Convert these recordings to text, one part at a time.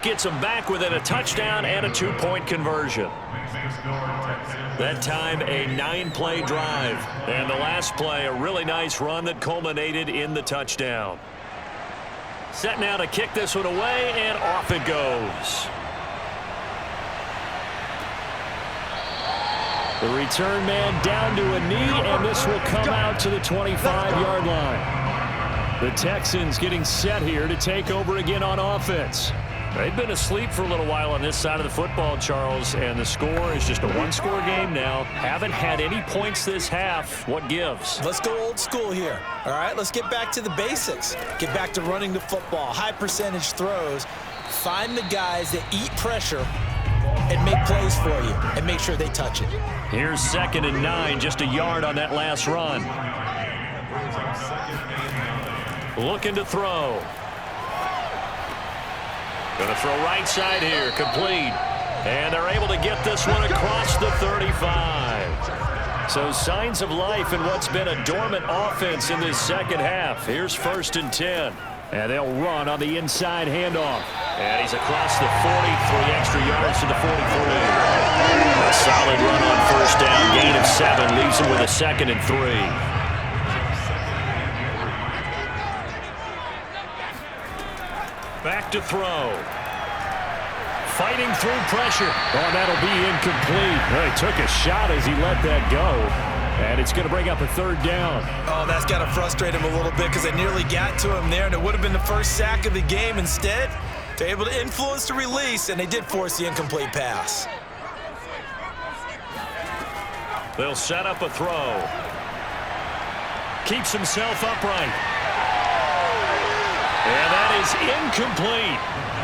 Gets them back within a touchdown and a 2-point conversion. That time a 9-play drive. And the last play, a really nice run that culminated in the touchdown. Set now to kick this one away, and off it goes. The return man down to a knee, and this will come out to the 25-yard line. The Texans getting set here to take over again on offense. They've been asleep for a little while on this side of the football, Charles, and the score is just a one-score game now. Haven't had any points this half. What gives? Let's go old school here. All right, let's get back to the basics. Get back to running the football, high percentage throws. Find the guys that eat pressure and make plays for you and make sure they touch it. Here's 2nd and 9, just a yard on that last run. Looking to throw. Going to throw right side here, complete. And they're able to get this one across the 35. So signs of life in what's been a dormant offense in this second half. Here's 1st and 10. And they'll run on the inside handoff. And he's across the 40, 3 extra yards to the 43. A solid run on 1st down, gain of 7, leaves him with a 2nd and 3. Back to throw. Fighting through pressure. Oh, that'll be incomplete. Well, he took a shot as he let that go. And it's going to bring up a 3rd down. Oh, that's got to frustrate him a little bit because they nearly got to him there, and it would have been the first sack of the game. Instead, they're able to influence the release, and they did force the incomplete pass. They'll set up a throw. Keeps himself upright. And that is incomplete.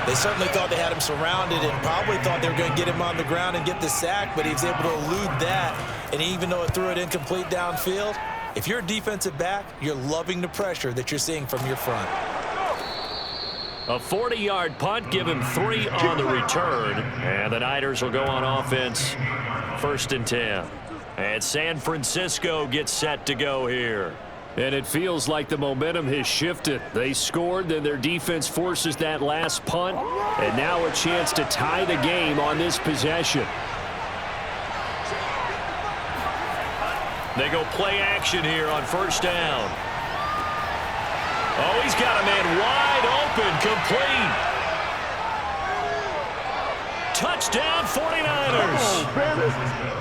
They certainly thought they had him surrounded and probably thought they were going to get him on the ground and get the sack, but he was able to elude that. And even though it threw it incomplete downfield, if you're a defensive back, you're loving the pressure that you're seeing from your front. A 40-yard punt, give him 3 on the return. And the Niners will go on offense, 1st and 10. And San Francisco gets set to go here. And it feels like the momentum has shifted. They scored, then their defense forces that last punt. And now a chance to tie the game on this possession. They go play action here on 1st down. Oh, he's got a man wide open, complete. Touchdown 49ers.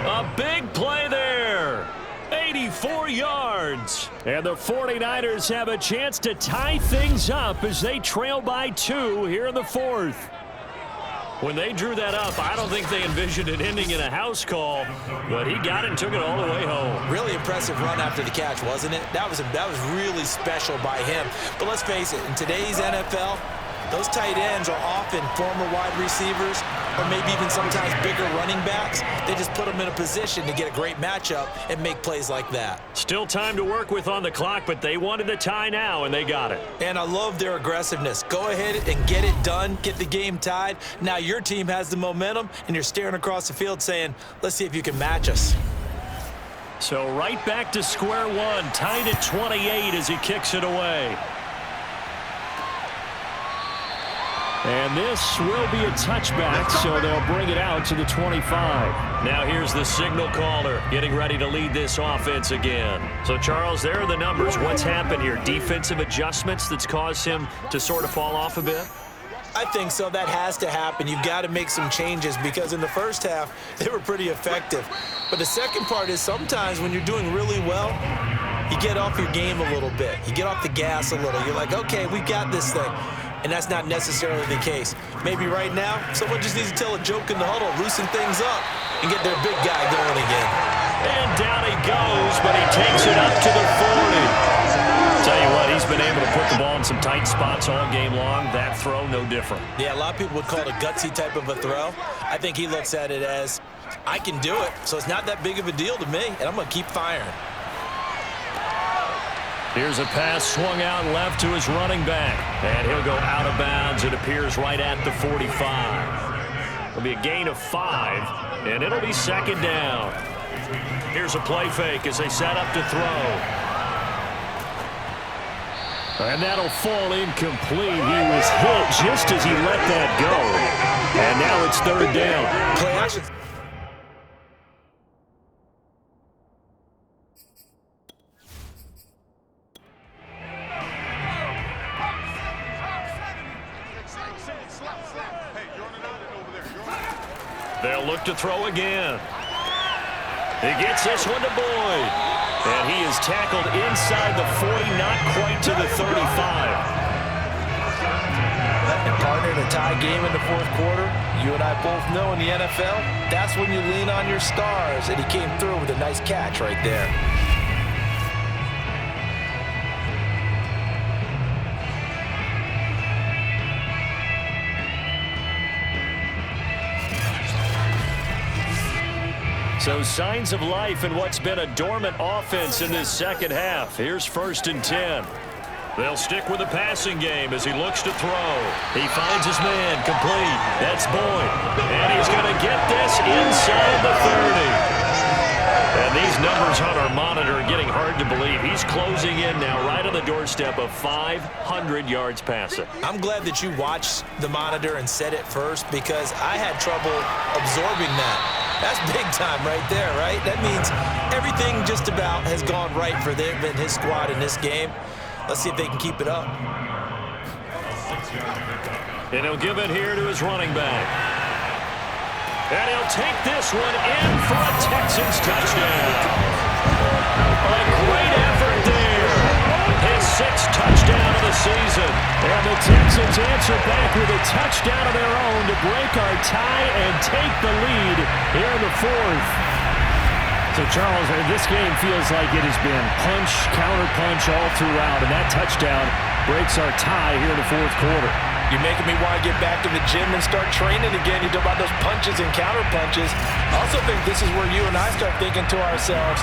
A big play there. 84 yards. And the 49ers have a chance to tie things up as they trail by 2 here in the 4th. When they drew that up, I don't think they envisioned it ending in a house call, but he got it and took it all the way home. Really impressive run after the catch, wasn't it? That was really special by him. But let's face it, in today's NFL, those tight ends are often former wide receivers or maybe even sometimes bigger running backs. They just put them in a position to get a great matchup and make plays like that. Still time to work with on the clock, but they wanted the tie now, and they got it. And I love their aggressiveness. Go ahead and get it done, get the game tied. Now your team has the momentum, and you're staring across the field saying, let's see if you can match us. So right back to square one, tied at 28 as he kicks it away. And this will be a touchback, so they'll bring it out to the 25. Now here's the signal caller getting ready to lead this offense again. So, Charles, there are the numbers. What's happened here? Defensive adjustments that's caused him to sort of fall off a bit? I think so. That has to happen. You've got to make some changes because in the first half, they were pretty effective. But the second part is sometimes when you're doing really well, you get off your game a little bit. You get off the gas a little. You're like, okay, we've got this thing. And that's not necessarily the case. Maybe right now, someone just needs to tell a joke in the huddle, loosen things up, and get their big guy going again. And down he goes, but he takes it up to the 40. Tell you what, he's been able to put the ball in some tight spots all game long. That throw, no different. Yeah, a lot of people would call it a gutsy type of a throw. I think he looks at it as, I can do it, so it's not that big of a deal to me, and I'm going to keep firing. Here's a pass swung out left to his running back. And he'll go out of bounds. It appears right at the 45. It'll be a gain of 5, and it'll be 2nd down. Here's a play fake as they set up to throw. And that'll fall incomplete. He was hit just as he let that go. And now it's third down. Play action. They'll look to throw again. He gets this one to Boyd. And he is tackled inside the 40, not quite to the 35. And partner, in a tie game in the fourth quarter, you and I both know in the NFL, that's when you lean on your stars. And he came through with a nice catch right there. So signs of life in what's been a dormant offense in this second half. Here's 1st and 10. They'll stick with the passing game as he looks to throw. He finds his man, complete. That's Boyd. And he's going to get this inside the 30. And these numbers on our monitor are getting hard to believe. He's closing in now right on the doorstep of 500 yards passing. I'm glad that you watched the monitor and said it first because I had trouble absorbing that. That's big time right there, right? That means everything just about has gone right for them and his squad in this game. Let's see if they can keep it up. And he'll give it here to his running back. And he'll take this one in for a Texans touchdown. A great effort there. His 6th touchdown of the season. And the Texans answer back with a touchdown of their own to break our tie and take the lead here in the 4th. So, Charles, this game feels like it has been punch, counter-punch all throughout, and that touchdown breaks our tie here in the 4th quarter. You're making me want to get back to the gym and start training again. You talk about those punches and counter punches. I also think this is where you and I start thinking to ourselves,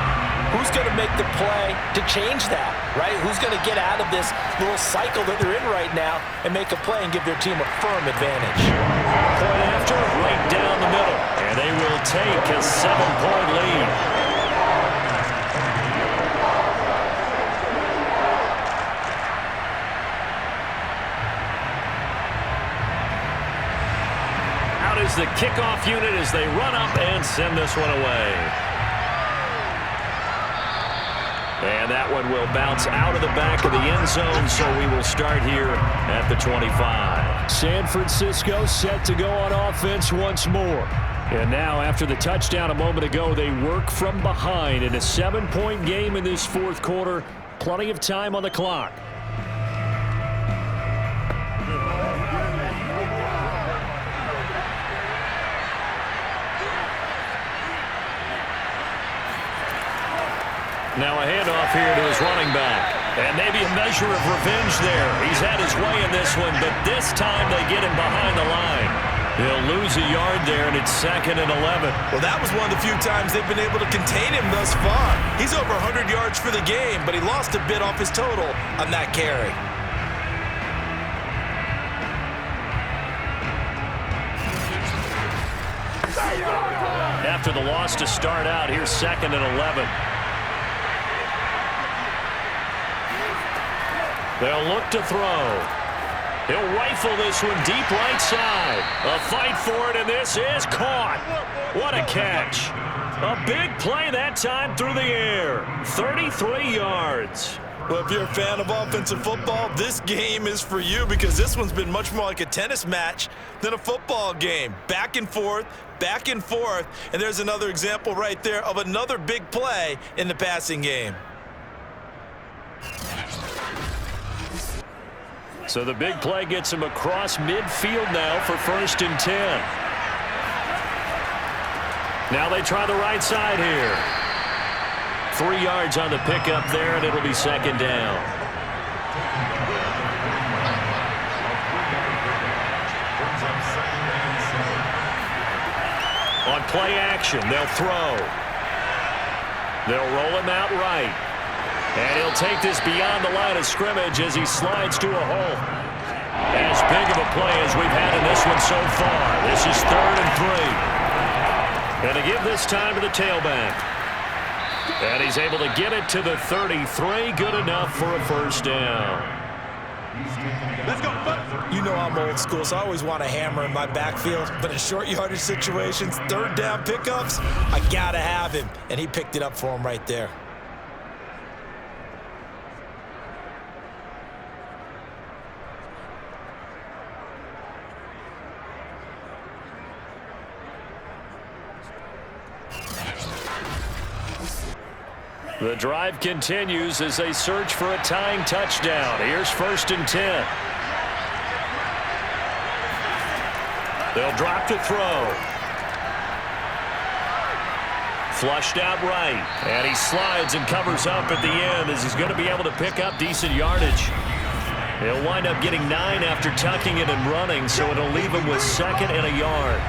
who's going to make the play to change that, right? Who's going to get out of this little cycle that they're in right now and make a play and give their team a firm advantage? Point after, right down the middle. And they will take a 7-point lead. Is the kickoff unit as they run up and send this one away. And that one will bounce out of the back of the end zone, so we will start here at the 25. San Francisco set to go on offense once more. And now, after the touchdown a moment ago, they work from behind in a 7-point game in this 4th quarter. Plenty of time on the clock. Now a handoff here to his running back. And maybe a measure of revenge there. He's had his way in this one, but this time they get him behind the line. He'll lose a yard there, and it's 2nd and 11. Well, that was one of the few times they've been able to contain him thus far. He's over 100 yards for the game, but he lost a bit off his total on that carry. After the loss to start out, here's 2nd and 11. They'll look to throw. He'll rifle this one deep right side. A fight for it, and this is caught. What a catch. A big play that time through the air. 33 yards. Well, if you're a fan of offensive football, this game is for you because this one's been much more like a tennis match than a football game. Back and forth, and there's another example right there of another big play in the passing game. So the big play gets him across midfield now for 1st and 10. Now they try the right side here. 3 yards on the pickup there, and it'll be 2nd down. On play action, they'll throw. They'll roll him out right. And he'll take this beyond the line of scrimmage as he slides to a hole. As big of a play as we've had in this one so far. This is 3rd and 3. And to give this time to the tailback. And he's able to get it to the 33. Good enough for a 1st down. You know I'm old school, so I always want a hammer in my backfield. But in short yardage situations, third down pickups, I got to have him. And he picked it up for him right there. The drive continues as they search for a tying touchdown. Here's 1st and 10. They'll drop to throw. Flushed out right. And he slides and covers up at the end as he's going to be able to pick up decent yardage. He'll wind up getting 9 after tucking it and running, so it'll leave him with 2nd and a yard.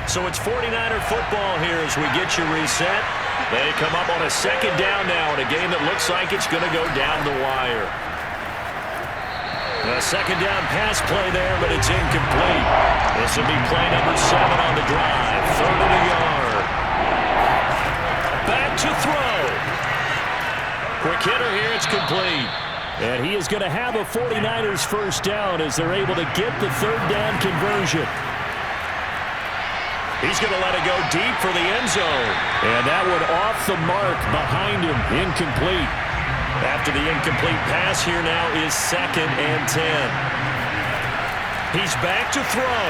So it's 49er football here as we get you reset. They come up on a 2nd down now in a game that looks like it's going to go down the wire. A 2nd down pass play there, but it's incomplete. This will be play number 7 on the drive. 3rd and a yard. Back to throw. Quick hitter here. It's complete. And he is going to have a 49ers first down as they're able to get the 3rd down conversion. He's going to let it go deep for the end zone. And that one off the mark behind him. Incomplete. After the incomplete pass, here now is 2nd and 10. He's back to throw.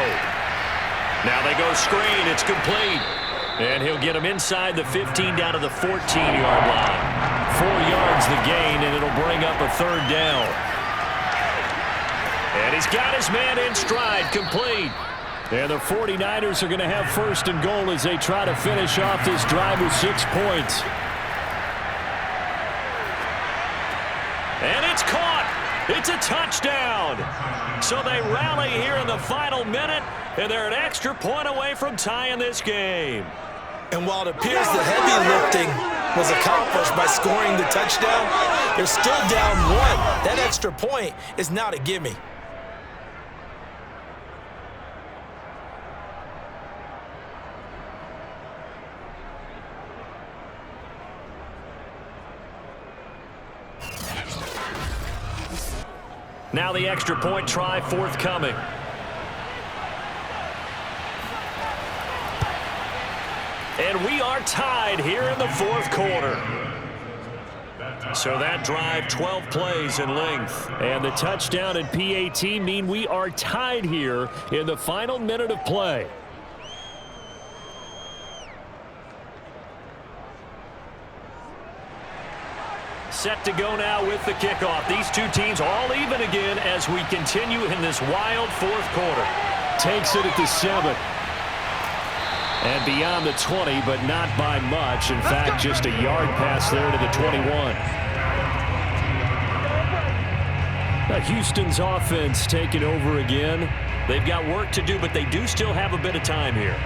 Now they go screen. It's complete. And he'll get him inside the 15 down to the 14-yard line. 4 yards the gain, and it'll bring up a 3rd down. And he's got his man in stride, complete. And the 49ers are going to have 1st and goal as they try to finish off this drive with 6 points. And it's caught. It's a touchdown. So they rally here in the final minute, and they're an extra point away from tying this game. And while it appears the heavy lifting was accomplished by scoring the touchdown, they're still down 1. That extra point is not a gimme. Now the extra point try forthcoming. And we are tied here in the 4th quarter. So that drive, 12 plays in length. And the touchdown and PAT mean we are tied here in the final minute of play. Set to go now with the kickoff. These two teams all even again as we continue in this wild 4th quarter. Takes it at the 7. And beyond the 20, but not by much. In fact, just a yard pass there to the 21. Now Houston's offense taking over again. They've got work to do, but they do still have a bit of time here.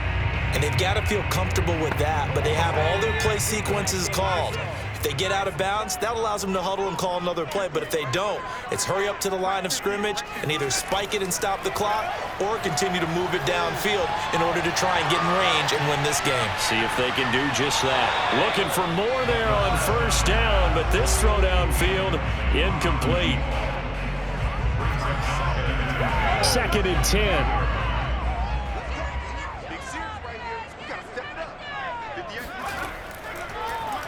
And they've got to feel comfortable with that, but they have all their play sequences called. If they get out of bounds, that allows them to huddle and call another play. But if they don't, it's hurry up to the line of scrimmage and either spike it and stop the clock or continue to move it downfield in order to try and get in range and win this game. See if they can do just that. Looking for more there on 1st down, but this throw downfield incomplete. 2nd and 10.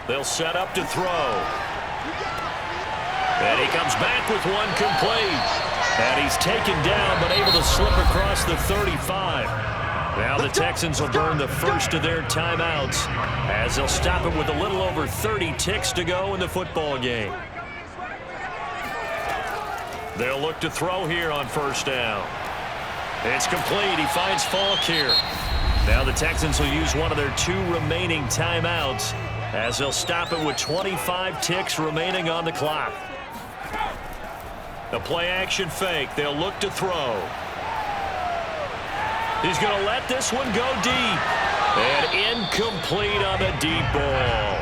They'll set up to throw. And he comes back with one complete. And he's taken down, but able to slip across the 35. Now the Texans will burn the first of their timeouts as they'll stop it with a little over 30 ticks to go in the football game. They'll look to throw here on 1st down. It's complete. He finds Falk here. Now the Texans will use one of their 2 remaining timeouts as they'll stop it with 25 ticks remaining on the clock. The play-action fake. They'll look to throw. He's going to let this one go deep. And incomplete on the deep ball.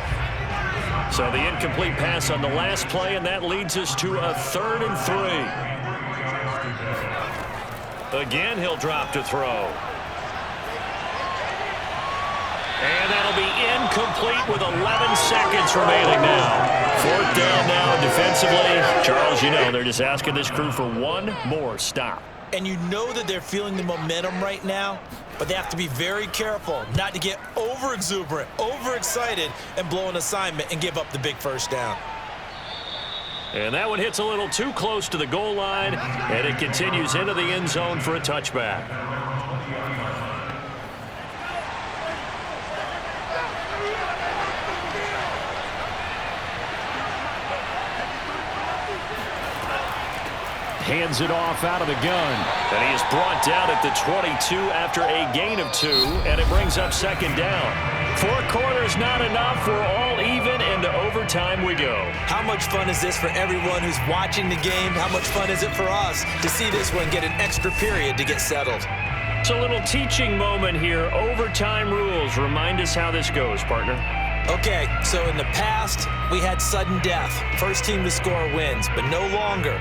So the incomplete pass on the last play, and that leads us to a 3rd and 3. Again, he'll drop to throw. And that'll be incomplete with 11 seconds remaining now. Fourth down now defensively. Charles, you know, they're just asking this crew for one more stop. And you know that they're feeling the momentum right now, but they have to be very careful not to get over-exuberant, overexcited, and blow an assignment and give up the big first down. And that one hits a little too close to the goal line, and it continues into the end zone for a touchback. Hands it off out of the gun. And he is brought down at the 22 after a gain of 2, and it brings up second down. 4 quarters not enough. We're all even, and to overtime we go. How much fun is this for everyone who's watching the game? How much fun is it for us to see this one get an extra period to get settled? It's a little teaching moment here. Overtime rules. Remind us how this goes, partner. Okay, so in the past, we had sudden death. First team to score wins, but no longer.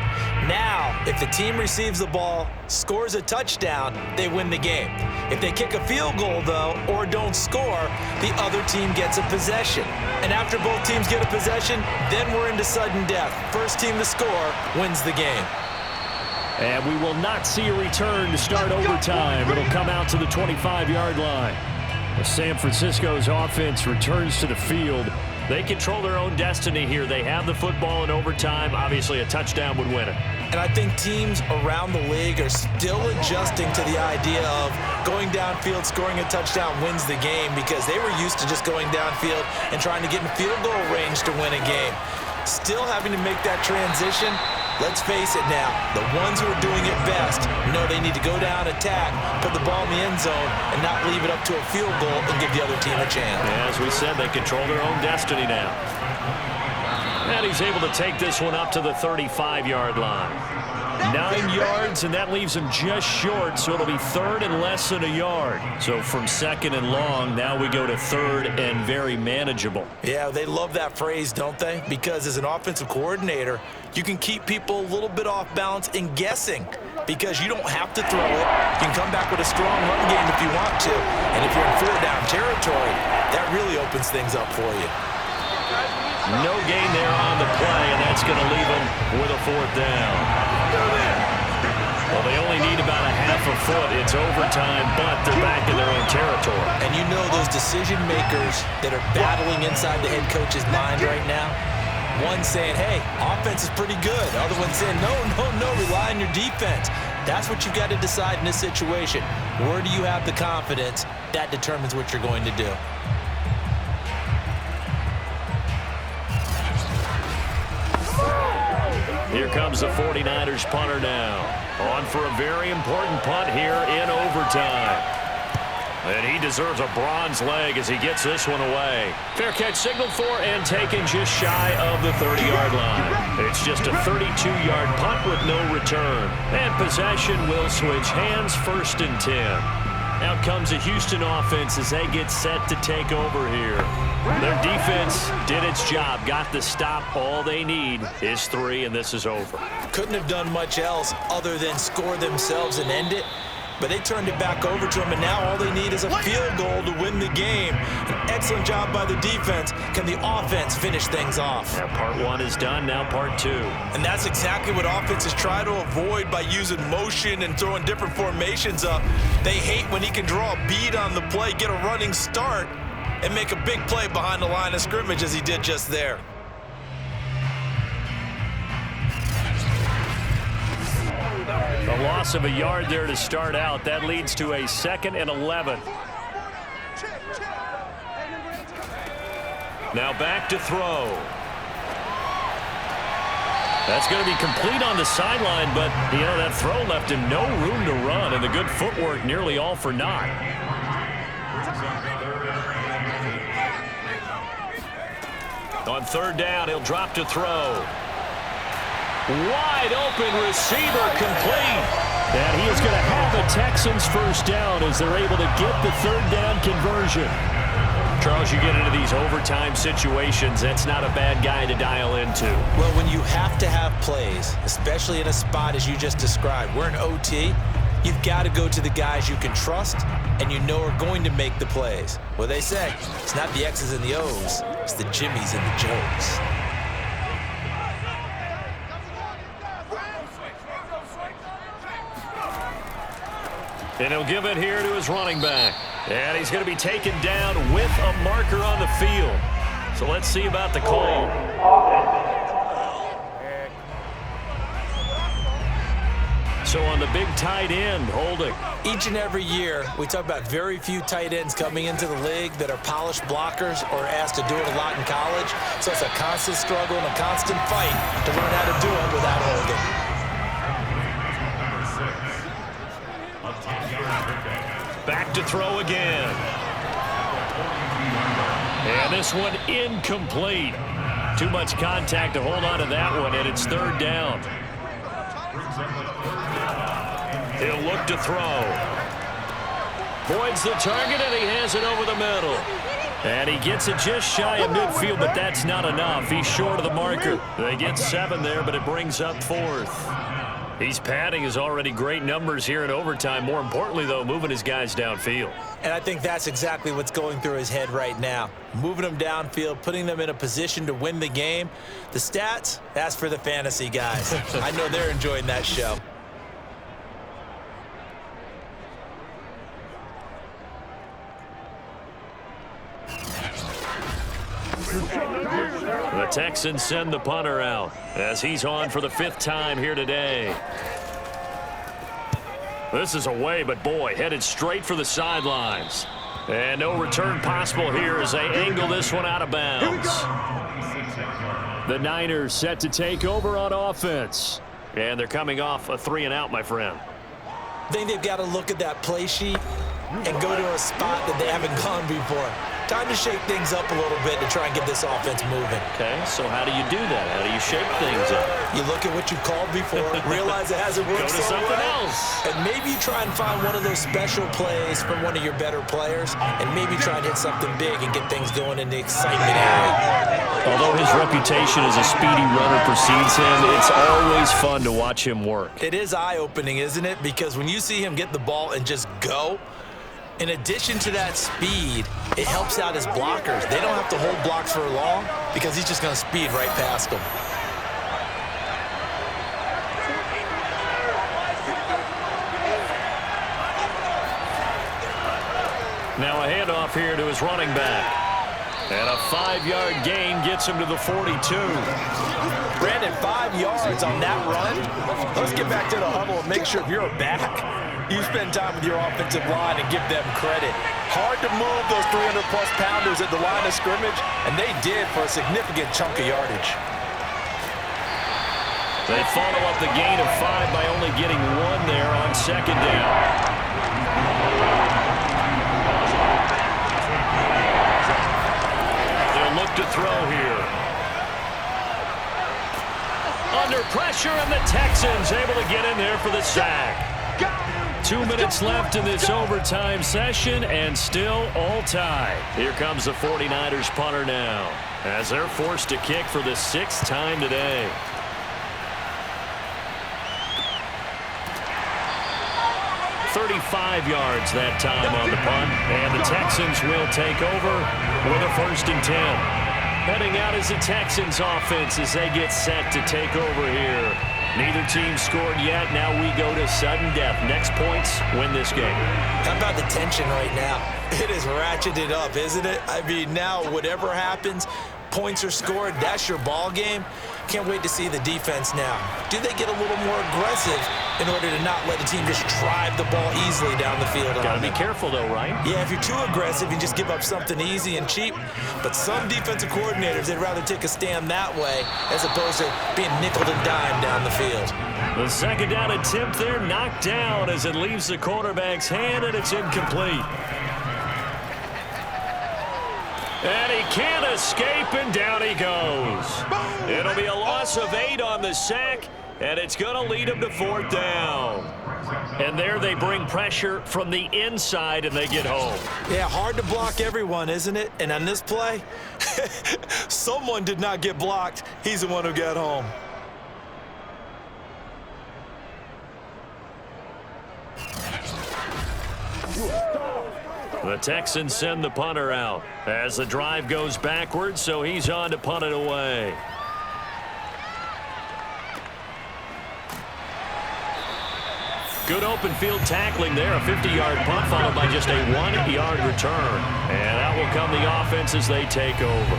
Now, if the team receives the ball, scores a touchdown, they win the game. If they kick a field goal, though, or don't score, the other team gets a possession. And after both teams get a possession, then we're into sudden death. First team to score wins the game. And we will not see a return to start overtime. It'll come out to the 25-yard line. San Francisco's offense returns to the field. They control their own destiny here. They have the football in overtime. Obviously, a touchdown would win it. And I think teams around the league are still adjusting to the idea of going downfield, scoring a touchdown wins the game, because they were used to just going downfield and trying to get in field goal range to win a game. Still having to make that transition. Let's face it now, the ones who are doing it best know they need to go down, attack, put the ball in the end zone, and not leave it up to a field goal and give the other team a chance. As we said, they control their own destiny now. And he's able to take this one up to the 35-yard line. 9 yards, and that leaves him just short, so it'll be third and less than a yard. So from second and long, now we go to third and very manageable. Yeah, they love that phrase, don't they? Because as an offensive coordinator, you can keep people a little bit off balance and guessing, because you don't have to throw it. You can come back with a strong run game if you want to. And if you're in 4-down territory, that really opens things up for you. No gain there on the play, and that's going to leave them with a 4th down. Well, they only need about a half a foot. It's overtime, but they're back in their own territory. And you know those decision makers that are battling inside the head coach's mind right now? One saying, hey, offense is pretty good. Other one saying, no, rely on your defense. That's what you've got to decide in this situation. Where do you have the confidence? That determines what you're going to do. Here comes the 49ers punter now. On for a very important punt here in overtime. And he deserves a bronze leg as he gets this one away. Fair catch signaled for and taken just shy of the 30-yard line. It's just a 32-yard punt with no return. And possession will switch hands, 1st and 10. Out comes the Houston offense as they get set to take over here. Their defense did its job, got the stop. All they need is 3, and this is over. Couldn't have done much else other than score themselves and end it. But they turned it back over to them, and now all they need is a field goal to win the game. An excellent job by the defense. Can the offense finish things off? Yeah, part 1 is done, now part 2. And that's exactly what offenses try to avoid by using motion and throwing different formations up. They hate when he can draw a bead on the play, get a running start, and make a big play behind the line of scrimmage as he did just there. A loss of a yard there to start out. That leads to a 2nd and 11. Now back to throw. That's going to be complete on the sideline, but, you know, that throw left him no room to run, and the good footwork nearly all for naught. On 3rd down, he'll drop to throw. Wide open receiver complete. And he is going to have the Texans 1st down as they're able to get the 3rd down conversion. Charles, you get into these overtime situations, that's not a bad guy to dial into. Well, when you have to have plays, especially in a spot as you just described, we're in OT, You've got to go to the guys you can trust and you know are going to make the plays. What they say, it's not the X's and the O's, it's the Jimmies and the Joes. And he'll give it here to his running back. And he's going to be taken down with a marker on the field. So let's see about the call. So on the big tight end, holding. Each and every year, we talk about very few tight ends coming into the league that are polished blockers or asked to do it a lot in college. So it's a constant struggle and a constant fight to learn how to do it without holding. Back to throw again. And this one incomplete. Too much contact to hold on to that one, and it's third down. He'll look to throw. Voids the target, and he has it over the middle. And he gets it just shy of midfield, but that's not enough. He's short of the marker. They get 7 there, but it brings up 4th. He's padding his already great numbers here in overtime. More importantly, though, moving his guys downfield. And I think that's exactly what's going through his head right now. Moving them downfield, putting them in a position to win the game. The stats, that's for the fantasy guys. I know they're enjoying that show. The Texans send the punter out as he's on for the 5th time here today. This is away, but boy, headed straight for the sidelines. And no return possible here as they angle this one out of bounds. The Niners set to take over on offense. And they're coming off a 3-and-out, my friend. I think they've got to look at that play sheet and go to a spot that they haven't gone before. Time to shake things up a little bit to try and get this offense moving. Okay, so how do you do that? How do you shake things up? You look at what you called before, realize it hasn't worked Go to something else. and maybe try and find one of those special plays from one of your better players, and maybe try and hit something big and get things going in the excitement area. Although his reputation as a speedy runner precedes him, it's always fun to watch him work. It is eye-opening, isn't it? Because when you see him get the ball and just go, in addition to that speed, it helps out his blockers. They don't have to hold blocks for long because he's just going to speed right past them. Now a handoff here to his running back. And a 5-yard gain gets him to the 42. Brandon, 5 yards on that run. Let's get back to the huddle and make sure if you're a back, you spend time with your offensive line and give them credit. Hard to move those 300-plus pounders at the line of scrimmage, and they did for a significant chunk of yardage. They follow up the gain of 5 by only getting 1 there on 2nd down. They'll look to throw here. Under pressure, and the Texans able to get in there for the sack. 2 minutes left in this overtime session, and still all tied. Here comes the 49ers punter now, as they're forced to kick for the 6th time today. "35 yards that time on the punt, and the Texans will take over with a 1st and 10. Heading out is the Texans offense as they get set to take over here. Neither team scored yet. Now we go to sudden death. Next points win this game. How about the tension right now? It is ratcheted up, isn't it? I mean, now whatever happens, points are scored, that's your ball game. Can't wait to see the defense now. Do they get a little more aggressive in order to not let the team just drive the ball easily down the field? Gotta be careful though, right? Yeah, if you're too aggressive, you just give up something easy and cheap. But some defensive coordinators, they'd rather take a stand that way as opposed to being nickel and dime down the field. The 2nd down attempt there knocked down as it leaves the quarterback's hand, and it's incomplete. And he can't escape, and down he goes. It'll be a loss of 8 on the sack, and it's going to lead him to 4th down. And there they bring pressure from the inside, and they get home. Yeah, hard to block everyone, isn't it? And on this play, someone did not get blocked. He's the one who got home. The Texans send the punter out as the drive goes backwards, so he's on to punt it away. Good open field tackling there. A 50-yard punt followed by just a 1-yard return. And out will come the offense as they take over.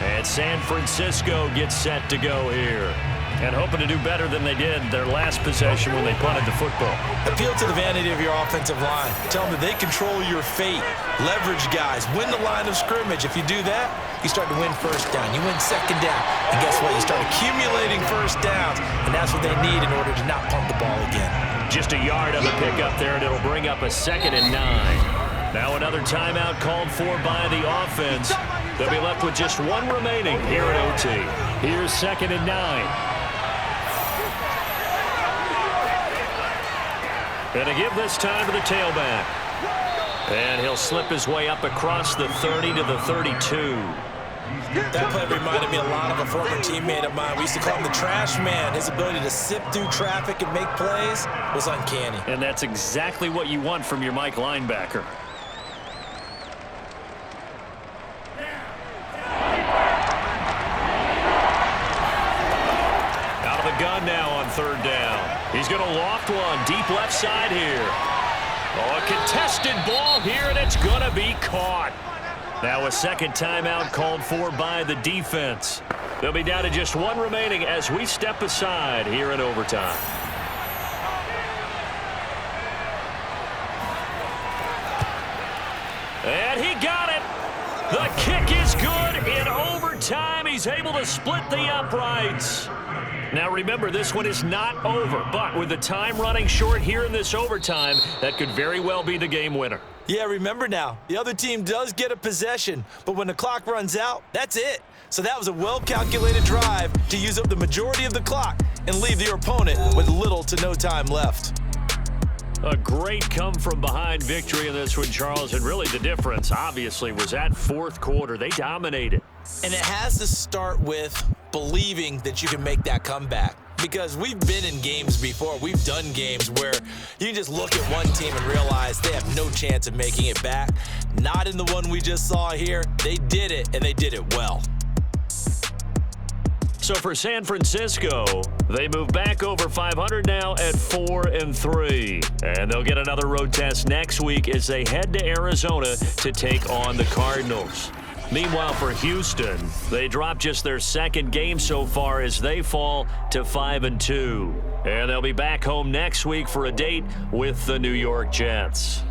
And San Francisco gets set to go here. And hoping to do better than they did their last possession when they punted the football. Appeal to the vanity of your offensive line. Tell them that they control your fate. Leverage guys. Win the line of scrimmage. If you do that, you start to win first down. You win second down. And guess what? You start accumulating first downs. And that's what they need in order to not punt the ball again. Just a yard on the pickup there, and it'll bring up a 2nd and 9. Now another timeout called for by the offense. They'll be left with just one remaining here at OT. Here's 2nd and 9. And to give this time to the tailback. And he'll slip his way up across the 30 to the 32. That play reminded me a lot of a former teammate of mine. We used to call him the trash man. His ability to sift through traffic and make plays was uncanny. And that's exactly what you want from your Mike linebacker. Out of the gun now on 3rd down. He's going to loft one deep left side here. Oh, a contested ball here, and it's going to be caught. Now a 2nd timeout called for by the defense. They'll be down to just one remaining as we step aside here in overtime. And he got it. The kick is good in overtime. He's able to split the uprights. Now remember, this one is not over, but with the time running short here in this overtime, that could very well be the game winner. Yeah, remember now, the other team does get a possession, but when the clock runs out, that's it. So that was a well-calculated drive to use up the majority of the clock and leave your opponent with little to no time left. A great come-from-behind victory in this one, Charles, and really the difference, obviously, was that 4th quarter. They dominated. And it has to start with believing that you can make that comeback. Because we've been in games before. We've done games where you can just look at one team and realize they have no chance of making it back. Not in the one we just saw here. They did it, and they did it well. So for San Francisco, they move back over 500 now at 4-3. And they'll get another road test next week as they head to Arizona to take on the Cardinals. Meanwhile, for Houston, they drop just their 2nd game so far as they fall to 5-2. And they'll be back home next week for a date with the New York Jets.